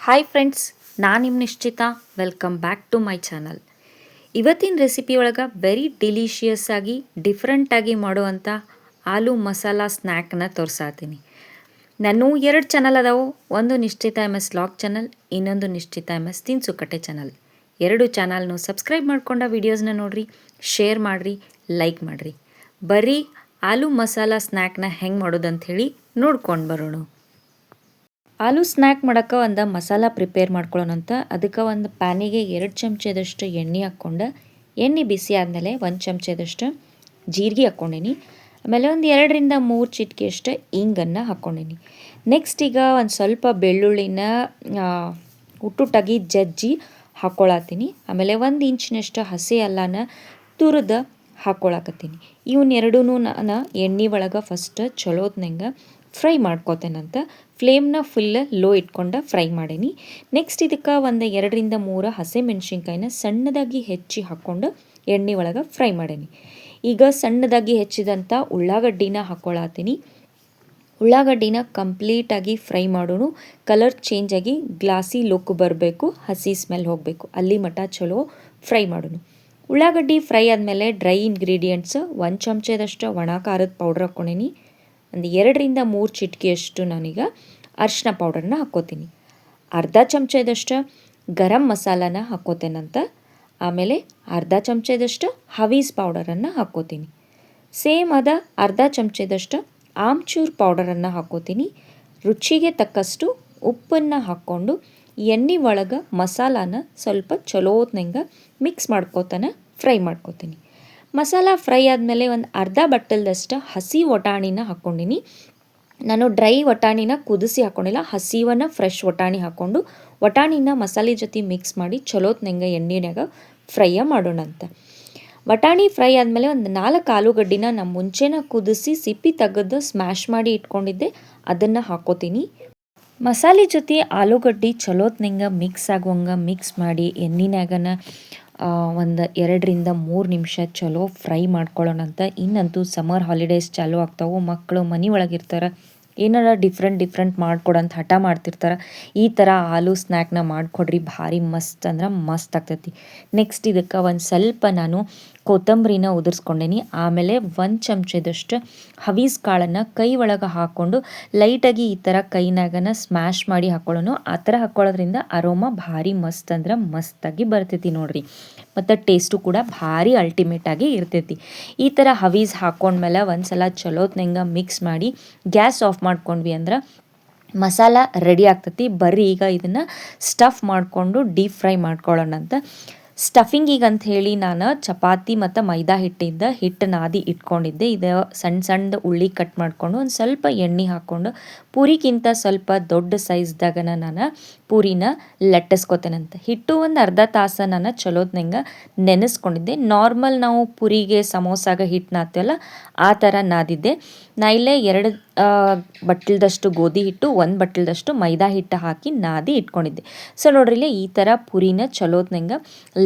Hi friends, ನಾನು ನಿಮ್ಮ Nishchita. Welcome back to my channel. ಇವತ್ತಿನ ರೆಸಿಪಿ ಒಳಗೆ ವೆರಿ ಡಿಲಿಷಿಯಸ್ ಆಗಿ ಡಿಫ್ರೆಂಟಾಗಿ ಮಾಡುವಂಥ ಆಲೂ ಮಸಾಲ ಸ್ನ್ಯಾಕ್ನ ತೋರಿಸಾತೀನಿ. ನಾನು 2 ಚಾನಲ್ ಅದಾವು. ಒಂದು ನಿಶ್ಚಿತಾ MS ವ್ಲಾಗ್ ಚಾನಲ್, ಇನ್ನೊಂದು ನಿಶ್ಚಿತಾ MS ತಿನ್ಸುಕಟ್ಟೆ ಚಾನಲ್. 2 ಚಾನಲ್ನು ಸಬ್ಸ್ಕ್ರೈಬ್ ಮಾಡ್ಕೊಂಡ ವೀಡಿಯೋಸ್ನ ನೋಡಿರಿ, ಶೇರ್ ಮಾಡಿರಿ, ಲೈಕ್ ಮಾಡಿರಿ. ಬರೀ ಆಲೂ ಮಸಾಲ ಸ್ನ್ಯಾಕ್ನ ಹೆಂಗೆ ಮಾಡೋದಂತ ಹೇಳಿ ನೋಡ್ಕೊಂಡು ಬರೋಣ. ಆಲೂ ಸ್ನ್ಯಾಕ್ ಮಾಡೋಕ್ಕೆ ಒಂದು ಮಸಾಲ ಪ್ರಿಪೇರ್ ಮಾಡ್ಕೊಳ್ಳೋಣಂತ. ಅದಕ್ಕೆ ಒಂದು ಪ್ಯಾನಿಗೆ 2 ಚಮಚದಷ್ಟು ಎಣ್ಣೆ ಹಾಕ್ಕೊಂಡು, ಎಣ್ಣೆ ಬಿಸಿ ಆದಮೇಲೆ 1 ಚಮಚದಷ್ಟು ಜೀರಿಗೆ ಹಾಕ್ಕೊಂಡೀನಿ. ಆಮೇಲೆ ಒಂದು 2ರಿಂದ 3 ಚಿಟಿಕೆಯಷ್ಟು ಇಂಗನ್ನು ಹಾಕ್ಕೊಂಡೀನಿ. ನೆಕ್ಸ್ಟ್ ಈಗ ಒಂದು ಸ್ವಲ್ಪ ಬೆಳ್ಳುಳ್ಳಿನ ಉಟ್ಟುಟ್ಟಾಗಿ ಜಜ್ಜಿ ಹಾಕ್ಕೊಳತ್ತೀನಿ. ಆಮೇಲೆ 1 ಇಂಚಿನಷ್ಟು ಹಸಿ ಅಲ್ಲನ ತುರಿದು ಹಾಕ್ಕೊಳಕತ್ತೀನಿ. ಇವನ್ನೆರಡೂ ನಾನು ಎಣ್ಣೆ ಒಳಗೆ ಫಸ್ಟ್ ಚಲೋತ್ನಂಗೆ ಫ್ರೈ ಮಾಡ್ಕೋತೇನಂತ. ಫ್ಲೇಮ್ನ ಫುಲ್ ಲೋ ಇಟ್ಕೊಂಡು ಫ್ರೈ ಮಾಡೀನಿ. ನೆಕ್ಸ್ಟ್ ಇದಕ್ಕೆ ಒಂದು 2ರಿಂದ 3 ಹಸಿಮೆಣ್ಸಿನ್ಕಾಯಿನ ಸಣ್ಣದಾಗಿ ಹೆಚ್ಚಿ ಹಾಕ್ಕೊಂಡು ಎಣ್ಣೆ ಒಳಗೆ ಫ್ರೈ ಮಾಡೀನಿ. ಈಗ ಸಣ್ಣದಾಗಿ ಹೆಚ್ಚಿದಂಥ ಉಳ್ಳಾಗಡ್ಡಿನ ಹಾಕ್ಕೊಳತ್ತೀನಿ. ಉಳ್ಳಾಗಡ್ಡಿನ ಕಂಪ್ಲೀಟಾಗಿ ಫ್ರೈ ಮಾಡೋಣ. ಕಲರ್ ಚೇಂಜ್ ಆಗಿ ಗ್ಲಾಸಿ ಲುಕ್ ಬರಬೇಕು, ಹಸಿ ಸ್ಮೆಲ್ ಹೋಗಬೇಕು, ಅಲ್ಲಿ ಮಟ ಚಲೋ ಫ್ರೈ ಮಾಡೋಣ. ಉಳ್ಳಾಗಡ್ಡಿ ಫ್ರೈ ಆದಮೇಲೆ ಡ್ರೈ ಇಂಗ್ರೀಡಿಯೆಂಟ್ಸ್ 1 ಚಮಚದಷ್ಟು ಒಣ ಖಾರದ ಪೌಡ್ರ್ ಹಾಕ್ಕೊಂಡೀನಿ. ಒಂದು 2ರಿಂದ 3 ಚಿಟಿಕೆಯಷ್ಟು ನಾನೀಗ ಅರಿಶಿನ ಪೌಡರ್ನ ಹಾಕ್ಕೋತೀನಿ. ಅರ್ಧ ಚಮಚದಷ್ಟು ಗರಂ ಮಸಾಲಾನ ಹಾಕ್ಕೋತೇನಂತ. ಆಮೇಲೆ ಅರ್ಧ ಚಮಚದಷ್ಟು ಹವೀಸ್ ಪೌಡರನ್ನು ಹಾಕ್ಕೋತೀನಿ. ಸೇಮ್ ಅದ ಅರ್ಧ ಚಮಚದಷ್ಟು ಆಮ್ಚೂರ್ ಪೌಡರನ್ನು ಹಾಕ್ಕೋತೀನಿ. ರುಚಿಗೆ ತಕ್ಕಷ್ಟು ಉಪ್ಪನ್ನು ಹಾಕ್ಕೊಂಡು ಎಣ್ಣೆ ಒಳಗೆ ಮಸಾಲಾನ ಸ್ವಲ್ಪ ಚಲೋತ್ನಂಗೆ ಮಿಕ್ಸ್ ಮಾಡ್ಕೋತಾನೆ ಫ್ರೈ ಮಾಡ್ಕೋತೀನಿ. ಮಸಾಲ ಫ್ರೈ ಆದಮೇಲೆ ಒಂದು ಅರ್ಧ ಬಟ್ಟಲ್ದಷ್ಟು ಹಸಿ ವಟಾಣಿನ ಹಾಕ್ಕೊಂಡೀನಿ. ನಾನು ಡ್ರೈ ವಟಾಣಿನ ಕುದಿಸಿ ಹಾಕ್ಕೊಂಡಿಲ್ಲ, ಹಸಿವನ್ನು ಫ್ರೆಶ್ ವಟಾಣಿ ಹಾಕ್ಕೊಂಡು ವಟಾಣಿನ ಮಸಾಲೆ ಜೊತೆ ಮಿಕ್ಸ್ ಮಾಡಿ ಚಲೋತ್ನಂಗೆ ಎಣ್ಣೆನಾಗ ಫ್ರೈಯ ಮಾಡೋಣಂತ. ವಟಾಣಿ ಫ್ರೈ ಆದಮೇಲೆ ಒಂದು 4 ಆಲೂಗಡ್ಡಿನ ನಾನು ಮುಂಚೆನ ಕುದಿಸಿ ಸಿಪ್ಪಿ ತೆಗೆದು ಸ್ಮ್ಯಾಶ್ ಮಾಡಿ ಇಟ್ಕೊಂಡಿದ್ದೆ, ಅದನ್ನು ಹಾಕ್ಕೋತೀನಿ. ಮಸಾಲೆ ಜೊತೆ ಆಲೂಗಡ್ಡೆ ಚಲೋತ್ನಂಗೆ ಮಿಕ್ಸ್ ಆಗುವಂಗೆ ಮಿಕ್ಸ್ ಮಾಡಿ ಎಣ್ಣೆನಾಗನ ಒಂದು 2ರಿಂದ 3 ನಿಮಿಷ ಚಲೋ ಫ್ರೈ ಮಾಡ್ಕೊಳ್ಳೋಣಂತ. ಇನ್ನಂತೂ ಸಮ್ಮರ್ ಹಾಲಿಡೇಸ್ ಚಾಲೂ ಆಗ್ತಾವೆ. ಮಕ್ಕಳು ಮನೆ ಒಳಗಿರ್ತಾರೆ, ಏನಾರ ಡಿಫ್ರೆಂಟ್ ಮಾಡ್ಕೊಡಂತ ಹಠ ಮಾಡ್ತಿರ್ತಾರೆ. ಈ ಥರ ಆಲೂ ಸ್ನ್ಯಾಕ್ನ ಮಾಡಿಕೊಡ್ರಿ, ಭಾರಿ ಮಸ್ತ್ ಅಂದ್ರೆ ಮಸ್ತ್ ಆಗ್ತೈತಿ. ನೆಕ್ಸ್ಟ್ ಇದಕ್ಕೆ ಒಂದು ಸ್ವಲ್ಪ ನಾನು ಕೊತ್ತಂಬರಿನ ಉದುರಿಸ್ಕೊಂಡೇನಿ. ಆಮೇಲೆ 1 ಚಮಚದಷ್ಟು ಹವೀಸ್ ಕಾಳನ್ನು ಕೈ ಒಳಗೆ ಹಾಕ್ಕೊಂಡು ಲೈಟಾಗಿ ಈ ಥರ ಕೈನಾಗನ ಸ್ಮ್ಯಾಶ್ ಮಾಡಿ ಹಾಕ್ಕೊಳ್ಳೋಣ. ಆ ಥರ ಹಾಕ್ಕೊಳ್ಳೋದ್ರಿಂದ ಅರೋಮಾ ಭಾರಿ ಮಸ್ತ್ ಅಂದ್ರೆ ಮಸ್ತಾಗಿ ಬರ್ತೈತಿ ನೋಡ್ರಿ. ಮತ್ತು ಟೇಸ್ಟು ಕೂಡ ಭಾರಿ ಅಲ್ಟಿಮೇಟಾಗಿ ಇರ್ತೈತಿ. ಈ ಥರ ಹವೀಸ್ ಹಾಕ್ಕೊಂಡ್ಮೇಲೆ ಒಂದು ಸಲ ಚಲೋತ್ನಂಗೆ ಮಿಕ್ಸ್ ಮಾಡಿ ಗ್ಯಾಸ್ ಆಫ್ ಮಾಡ್ಕೊಂಡ್ವಿ ಅಂದ್ರೆ ಮಸಾಲ ರೆಡಿ ಆಗ್ತೈತಿ. ಬರ್ರಿ ಈಗ ಇದನ್ನು ಸ್ಟಫ್ ಮಾಡಿಕೊಂಡು ಡೀಪ್ ಫ್ರೈ ಮಾಡ್ಕೊಳ್ಳೋಣಂತ. ಸ್ಟಫಿಂಗಿಗೆ ಅಂತ ಹೇಳಿ ನಾನು ಚಪಾತಿ ಮತ್ತು ಮೈದಾ ಹಿಟ್ಟು ನಾದಿ ಇಟ್ಕೊಂಡಿದ್ದೆ. ಇದು ಸಣ್ಣ ಉಳ್ಳಿ ಕಟ್ ಮಾಡಿಕೊಂಡು ಒಂದು ಸ್ವಲ್ಪ ಎಣ್ಣೆ ಹಾಕ್ಕೊಂಡು ಪೂರಿಗಿಂತ ಸ್ವಲ್ಪ ದೊಡ್ಡ ಸೈಜ್ದಾಗನ ನಾನು ಪೂರಿನ ಲಟ್ಟಿಸ್ಕೊತೇನಂತ. ಹಿಟ್ಟು ಒಂದು ಅರ್ಧ ತಾಸು ನಾನು ಚಲೋತ್ನಂಗೆ ನೆನೆಸ್ಕೊಂಡಿದ್ದೆ. ನಾರ್ಮಲ್ ನಾವು ಪೂರಿಗೆ ಸಮೋಸಾಗ ಹಿಟ್ಟು ನಾದ್ತೀವಲ್ಲ ಆ ಥರ ನಾದಿದ್ದೆ. ನಾ ಇಲ್ಲೇ 2 ಬಟ್ಟಲ್ದಷ್ಟು ಗೋಧಿ ಹಿಟ್ಟು, 1 ಬಟ್ಟಲ್ದಷ್ಟು ಮೈದಾ ಹಿಟ್ಟು ಹಾಕಿ ನಾದಿ ಇಟ್ಕೊಂಡಿದ್ದೆ. ಸೊ ನೋಡ್ರಿಲ್ಲೇ ಈ ಥರ ಪೂರಿನ ಚಲೋತ್ನಂಗೆ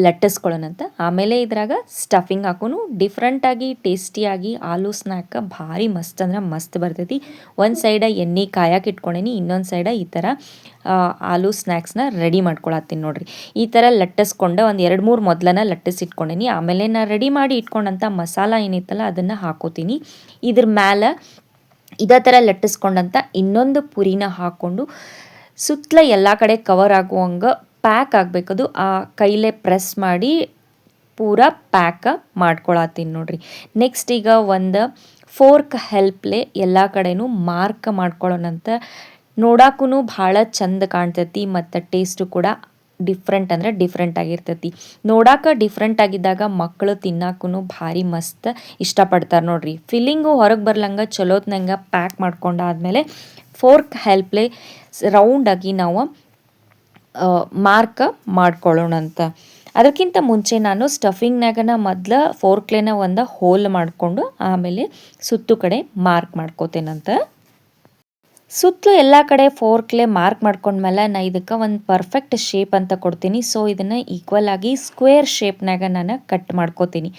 ಲಟ್ಟಿಸ್ಕೊಳ್ಳೋಣಂತ. ಆಮೇಲೆ ಇದ್ರಾಗ ಸ್ಟಫಿಂಗ್ ಹಾಕೋನು. ಡಿಫ್ರೆಂಟಾಗಿ ಟೇಸ್ಟಿಯಾಗಿ ಆಲೂ ಸ್ನ್ಯಾಕ್ ಭಾರಿ ಮಸ್ತ್ ಅಂದ್ರೆ ಮಸ್ತ್ ಬರ್ತೈತಿ. ಒಂದು ಸೈಡ ಎಣ್ಣೆ ಕಾಯಕ್ಕೆ ಇಟ್ಕೊಂಡೇನಿ, ಇನ್ನೊಂದು ಸೈಡ ಈ ಥರ ಆಲೂ ಸ್ನ್ಯಾಕ್ಸ್ನ ರೆಡಿ ಮಾಡ್ಕೊಳತ್ತೀನಿ ನೋಡ್ರಿ. ಈ ಥರ ಲಟ್ಟಿಸ್ಕೊಂಡು ಒಂದು 2-3 ಮೊದಲನ ಲಟ್ಟಿಸಿಟ್ಕೊಂಡೇನಿ. ಆಮೇಲೆ ನಾನು ರೆಡಿ ಮಾಡಿ ಇಟ್ಕೊಂಡಂಥ ಮಸಾಲ ಏನಿತ್ತಲ್ಲ ಅದನ್ನು ಹಾಕೋತೀನಿ. ಇದ್ರ ಮ್ಯಾಲೆ ಇದೇ ಥರ ಲಟ್ಟಿಸ್ಕೊಂಡಂಥ ಇನ್ನೊಂದು ಪುರಿನ ಹಾಕ್ಕೊಂಡು ಸುತ್ತಲ ಎಲ್ಲ ಕಡೆ ಕವರ್ ಆಗುವಂಗೆ ಪ್ಯಾಕ್ ಆಗಬೇಕದು. ಆ ಕೈಲೇ ಪ್ರೆಸ್ ಮಾಡಿ ಪೂರಾ ಪ್ಯಾಕ ಮಾಡ್ಕೊಳತ್ತೀನಿ ನೋಡ್ರಿ. ನೆಕ್ಸ್ಟ್ ಈಗ ಒಂದು ಫೋರ್ಕ್ ಹೆಲ್ಪ್ಲೆ ಎಲ್ಲ ಕಡೆನೂ ಮಾರ್ಕ್ ಮಾಡ್ಕೊಳ್ಳೋಣಂತ. ನೋಡಕ್ಕೂ ಭಾಳ ಚಂದ ಕಾಣ್ತೈತಿ ಮತ್ತು ಟೇಸ್ಟು ಕೂಡ ಡಿಫ್ರೆಂಟ್ ಆಗಿರ್ತೈತಿ. ನೋಡಕ್ಕೆ ಡಿಫ್ರೆಂಟ್ ಆಗಿದ್ದಾಗ ಮಕ್ಕಳು ತಿನ್ನಕ್ಕೂ ಭಾರಿ ಮಸ್ತ್ ಇಷ್ಟಪಡ್ತಾರೆ ನೋಡ್ರಿ. ಫಿಲ್ಲಿಂಗು ಹೊರಗೆ ಬರ್ಲಂಗೆ ಚಲೋತ್ನಂಗೆ ಪ್ಯಾಕ್ ಮಾಡ್ಕೊಂಡಾದ್ಮೇಲೆ ಫೋರ್ಕ್ ಹೆಲ್ಪ್ಲೆ ರೌಂಡಾಗಿ ನಾವು ಮಾರ್ಕ್ ಮಾಡ್ಕೊಳ್ಳೋಣಂತ. ಅದಕ್ಕಿಂತ ಮುಂಚೆ ನಾನು ಸ್ಟಫಿಂಗ್ನಾಗನ ಮೊದಲು ಫೋರ್ಕ್ಲೇನ ಒಂದು ಹೋಲ್ ಮಾಡಿಕೊಂಡು ಆಮೇಲೆ ಸುತ್ತು ಕಡೆ ಮಾರ್ಕ್ ಮಾಡ್ಕೋತೇನಂತ. ಸುತ್ತಲೂ ಎಲ್ಲ ಕಡೆ ಫೋರ್ಕ್ಲೆ ಮಾರ್ಕ್ ಮಾಡ್ಕೊಂಡ್ಮೇಲೆ ನಾ ಇದಕ್ಕೆ ಒಂದು ಪರ್ಫೆಕ್ಟ್ ಶೇಪ್ ಅಂತ ಕೊಡ್ತೀನಿ. ಸೊ ಇದನ್ನು ಈಕ್ವಲ್ ಆಗಿ ಸ್ಕ್ವೇರ್ ಶೇಪ್ನಾಗ ನಾನು ಕಟ್ ಮಾಡ್ಕೋತೀನಿ.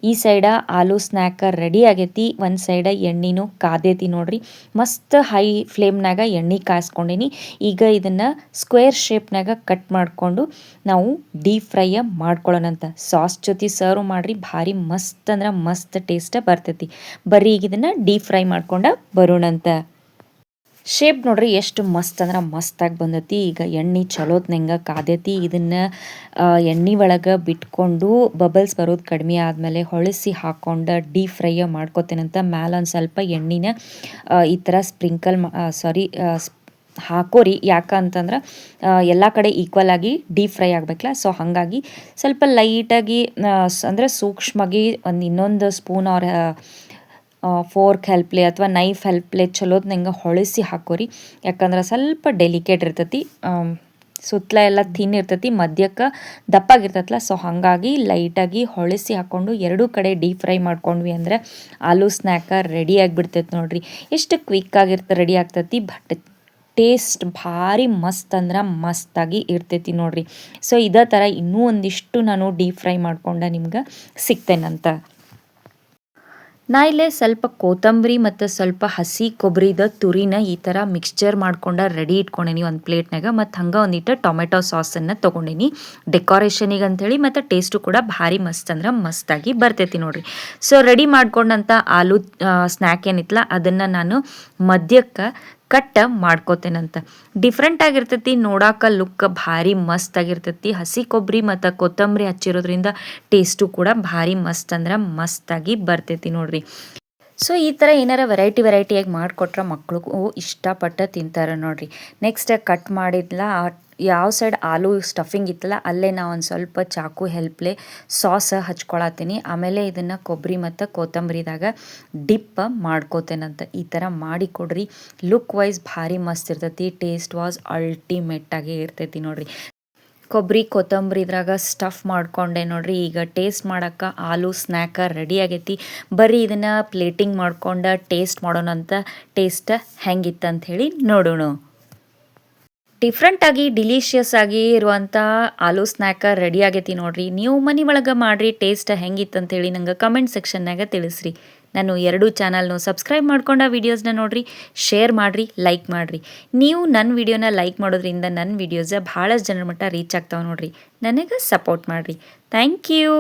ಈ ಸೈಡ ಆಲೂ ಸ್ನ್ಯಾಕ್ ರೆಡಿ ಆಗೈತಿ. ಒಂದು ಸೈಡ ಎಣ್ಣೆನೂ ಕಾದೈತಿ ನೋಡ್ರಿ. ಮಸ್ತ್ ಹೈ ಫ್ಲೇಮ್ನಾಗ ಎಣ್ಣೆ ಕಾಯಿಸ್ಕೊಂಡೀನಿ. ಈಗ ಇದನ್ನು ಸ್ಕ್ವೇರ್ ಶೇಪ್ನಾಗ ಕಟ್ ಮಾಡಿಕೊಂಡು ನಾವು ಡೀಪ್ ಫ್ರೈ ಮಾಡ್ಕೊಳ್ಳೋಣಂತ. ಸಾಸ್ ಜೊತೆ ಸರ್ವ್ ಮಾಡಿರಿ, ಭಾರಿ ಮಸ್ತ್ ಅಂದ್ರೆ ಮಸ್ತ್ ಟೇಸ್ಟ್ ಬರ್ತೈತಿ. ಬರ್ರಿ ಈಗ ಇದನ್ನು ಡೀಪ್ ಫ್ರೈ ಮಾಡ್ಕೊಂಡು ಬರೋಣಂತ. ಶೇಪ್ ನೋಡ್ರಿ ಎಷ್ಟು ಮಸ್ತ್ ಅಂದ್ರೆ ಮಸ್ತಾಗಿ ಬಂದೈತಿ. ಈಗ ಎಣ್ಣೆ ಚಲೋತ್ನಂಗೆ ಕಾದೈತಿ. ಇದನ್ನು ಎಣ್ಣೆ ಒಳಗೆ ಬಿಟ್ಕೊಂಡು ಬಬಲ್ಸ್ ಬರೋದು ಕಡಿಮೆ ಆದಮೇಲೆ ಹೊಳಿಸಿ ಹಾಕ್ಕೊಂಡು ಡೀಪ್ ಫ್ರೈ ಮಾಡ್ಕೋತೇನಂತ. ಮ್ಯಾಲೆ ಒಂದು ಸ್ವಲ್ಪ ಎಣ್ಣೆನ ಈ ಥರ ಸ್ಪ್ರಿಂಕಲ್ ಹಾಕೋರಿ. ಯಾಕಂತಂದ್ರೆ ಎಲ್ಲ ಕಡೆ ಈಕ್ವಲ್ ಆಗಿ ಡೀಪ್ ಫ್ರೈ ಆಗಬೇಕಲ್ಲ. ಸೊ ಹಾಗಾಗಿ ಸ್ವಲ್ಪ ಲೈಟಾಗಿ ಅಂದರೆ ಸೂಕ್ಷ್ಮವಾಗಿ ಇನ್ನೊಂದು ಸ್ಪೂನ್ ಅವ್ರ ಫೋರ್ಕ್ ಹೆಲ್ಪ್ಲೆ ಅಥವಾ ನೈಫ್ ಹೆಲ್ಪ್ಲೆ ಚಲೋತ್ನಂಗೆ ಹೊಳಿಸಿ ಹಾಕೋರಿ. ಯಾಕಂದ್ರೆ ಸ್ವಲ್ಪ ಡೆಲಿಕೇಟ್ ಇರ್ತೈತಿ. ಸುತ್ತಲ ಎಲ್ಲ ಥಿನ್ ಇರ್ತೈತಿ, ಮಧ್ಯಕ್ಕೆ ದಪ್ಪಾಗಿರ್ತೈತಲ್ಲ. ಸೊ ಹಾಗಾಗಿ ಲೈಟಾಗಿ ಹೊಳಿಸಿ ಹಾಕ್ಕೊಂಡು ಎರಡೂ ಕಡೆ ಡೀಪ್ ಫ್ರೈ ಮಾಡ್ಕೊಂಡ್ವಿ ಅಂದರೆ ಆಲೂ ಸ್ನ್ಯಾಕ ರೆಡಿ ಆಗಿಬಿಡ್ತೈತೆ ನೋಡ್ರಿ. ಎಷ್ಟು ಕ್ವಿಕ್ಕಾಗಿರ್ತ ರೆಡಿ ಆಗ್ತೈತಿ. ಬಟ್ ಟೇಸ್ಟ್ ಭಾರಿ ಮಸ್ತ್ ಅಂದ್ರೆ ಮಸ್ತಾಗಿ ಇರ್ತೈತಿ ನೋಡ್ರಿ. ಸೊ ಇದೇ ಥರ ಇನ್ನೂ ಒಂದಿಷ್ಟು ನಾನು ಡೀಪ್ ಫ್ರೈ ಮಾಡ್ಕೊಂಡು ನಿಮ್ಗೆ ಸಿಗ್ತೇನಂತ. ನಾ ಇಲ್ಲೇ ಸ್ವಲ್ಪ ಕೊತ್ತಂಬರಿ ಮತ್ತು ಸ್ವಲ್ಪ ಹಸಿ ಕೊಬ್ಬರಿದ ತುರಿನ ಈ ಥರ ಮಿಕ್ಸ್ಚರ್ ಮಾಡ್ಕೊಂಡು ರೆಡಿ ಇಟ್ಕೊಂಡೀನಿ ಒಂದು ಪ್ಲೇಟ್ನಾಗ. ಮತ್ತು ಹಂಗೆ ಒಂದಿಟ್ಟು ಟೊಮೆಟೊ ಸಾಸನ್ನು ತೊಗೊಂಡೀನಿ ಡೆಕೋರೇಷನಿಗೆ ಅಂಥೇಳಿ. ಮತ್ತು ಟೇಸ್ಟು ಕೂಡ ಭಾರಿ ಮಸ್ತ್ ಅಂದ್ರೆ ಮಸ್ತಾಗಿ ಬರ್ತೈತಿ ನೋಡ್ರಿ. ಸೊ ರೆಡಿ ಮಾಡ್ಕೊಂಡಂಥ ಆಲೂ ಸ್ನ್ಯಾಕ್ ಏನಿತ್ತಲ್ಲ ಅದನ್ನು ನಾನು ಮಧ್ಯಕ್ಕೆ ಕಟ್ ಮಾಡ್ಕೋತೇನಂತ. ಡಿಫ್ರೆಂಟ್ ಆಗಿರ್ತೈತಿ, ನೋಡಾಕ ಲುಕ್ ಭಾರಿ ಮಸ್ತ್ ಆಗಿರ್ತೈತಿ. ಹಸಿ ಕೊಬ್ಬರಿ ಮತ್ತು ಕೊತ್ತಂಬರಿ ಹಚ್ಚಿರೋದ್ರಿಂದ ಟೇಸ್ಟು ಕೂಡ ಭಾರಿ ಮಸ್ತ್ ಅಂದ್ರೆ ಮಸ್ತಾಗಿ ಬರ್ತೈತಿ ನೋಡ್ರಿ. ಸೊ ಈ ಥರ ಏನಾರ ವೆರೈಟಿಯಾಗಿ ಮಾಡಿಕೊಟ್ರೆ ಮಕ್ಳಿಗೂ ಇಷ್ಟಪಟ್ಟು ತಿಂತಾರೆ ನೋಡ್ರಿ. ನೆಕ್ಸ್ಟ್ ಕಟ್ ಮಾಡಿದ್ಲ ಯಾವ ಸೈಡ್ ಆಲೂ ಸ್ಟಫಿಂಗ್ ಇತ್ತಲ್ಲ ಅಲ್ಲೇ ನಾವು ಒಂದು ಸ್ವಲ್ಪ ಚಾಕು ಹೆಲ್ಪ್ಲೆ ಸಾಸ್ ಹಚ್ಕೊಳತ್ತೀನಿ. ಆಮೇಲೆ ಇದನ್ನು ಕೊಬ್ಬರಿ ಮತ್ತು ಕೊತ್ತಂಬರಿದಾಗ ಡಿಪ್ ಮಾಡ್ಕೋತೇನಂತ. ಈ ಥರ ಮಾಡಿ ಕೊಡ್ರಿ. ಲುಕ್ ವೈಸ್ ಭಾರಿ ಮಸ್ತ್ ಇರ್ತೈತಿ. ಟೇಸ್ಟ್ ವಾಸ್ ಅಲ್ಟಿಮೇಟಾಗಿ ಇರ್ತೈತಿ ನೋಡ್ರಿ. ಕೊಬ್ಬರಿ ಕೊತ್ತಂಬರಿ ಇದ್ರಾಗ ಸ್ಟಫ್ ಮಾಡ್ಕೊಂಡೆ ನೋಡ್ರಿ. ಈಗ ಟೇಸ್ಟ್ ಮಾಡೋಕ್ಕೆ ಆಲೂ ಸ್ನ್ಯಾಕ ರೆಡಿ ಆಗೈತಿ. ಬರ್ರಿ ಇದನ್ನು ಪ್ಲೇಟಿಂಗ್ ಮಾಡ್ಕೊಂಡು ಟೇಸ್ಟ್ ಮಾಡೋಣ ಅಂತ. ಟೇಸ್ಟ್ ಹೆಂಗಿತ್ತಂತ ಹೇಳಿ ನೋಡೋಣ. ಡಿಫ್ರೆಂಟಾಗಿ ಡಿಲಿಷಿಯಸ್ ಆಗಿ ಇರುವಂಥ ಆಲೂ ಸ್ನ್ಯಾಕ ರೆಡಿ ಆಗೈತಿ ನೋಡ್ರಿ. ನೀವು ಮನೆ ಒಳಗೆ ಮಾಡಿರಿ. ಟೇಸ್ಟ್ ಹೆಂಗಿತ್ತಂತೇಳಿ ನಂಗೆ ಕಮೆಂಟ್ ಸೆಕ್ಷನ್ನಾಗ ತಿಳಿಸ್ರಿ. ನಾನು 2 ಚಾನಲ್ನು ಸಬ್ಸ್ಕ್ರೈಬ್ ಮಾಡ್ಕೊಂಡು ವೀಡಿಯೋಸ್ನ ನೋಡಿರಿ, ಶೇರ್ ಮಾಡಿರಿ, ಲೈಕ್ ಮಾಡಿರಿ. ನೀವು ನನ್ನ ವೀಡಿಯೋನ ಲೈಕ್ ಮಾಡೋದ್ರಿಂದ ನನ್ನ ವೀಡಿಯೋಸ್ ಭಾಳಷ್ಟು ಜನರ ಮಟ್ಟ ರೀಚ್ ಆಗ್ತಾವೆ ನೋಡ್ರಿ. ನನಗೆ ಸಪೋರ್ಟ್ ಮಾಡಿರಿ. Thank you.